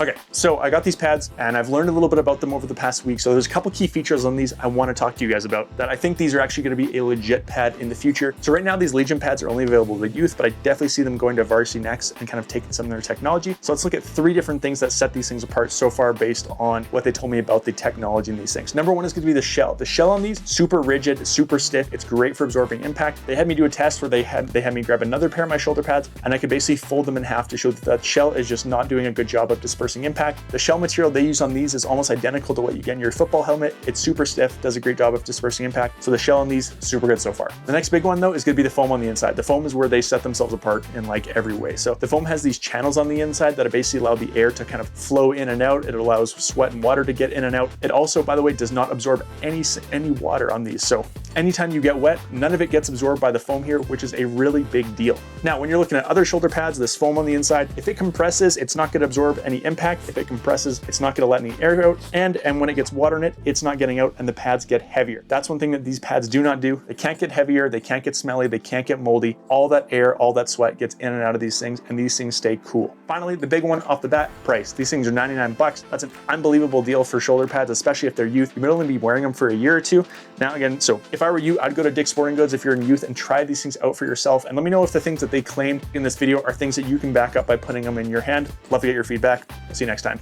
Okay, so I got these pads and I've learned a little bit about them over the past week. So there's a couple key features on these I want to talk to you guys about that I think these are actually going to be a legit pad in the future. So right now these Legion pads are only available to youth, but I definitely see them going to varsity next and kind of taking some of their technology. So let's look at 3 different things that set these things apart so far based on what they told me about the technology in these things. Number 1 is going to be the shell. The shell on these, super rigid, super stiff. It's great for absorbing impact. They had me do a test where they had me grab another pair of my shoulder pads and I could basically fold them in half to show that that shell is just not doing a good job of dispersing impact. The shell material they use on these is almost identical to what you get in your football helmet. It's super stiff, does a great job of dispersing impact. So the shell on these, super good so far. The next big one though is going to be the foam on the inside. The foam is where they set themselves apart in like every way. So the foam has these channels on the inside that basically allow the air to kind of flow in and out. It allows sweat and water to get in and out. It also, by the way, does not absorb any water on these. So anytime you get wet, none of it gets absorbed by the foam here, which is a really big deal. Now, when you're looking at other shoulder pads, this foam on the inside, if it compresses, it's not going to absorb any impact. If it compresses, it's not going to let any air out. And when it gets water in it, it's not getting out and the pads get heavier. That's one thing that these pads do not do. They can't get heavier. They can't get smelly. They can't get moldy. All that air, all that sweat gets in and out of these things and these things stay cool. Finally, the big one off the bat, price. These things are 99 bucks. That's an unbelievable deal for shoulder pads, especially if they're youth. You might only be wearing them for a year or two. Now again, so if I were you, I'd go to Dick's Sporting Goods if you're in youth and try these things out for yourself. And let me know if the things that they claimed in this video are things that you can back up by putting them in your hand. Love to get your feedback. See you next time.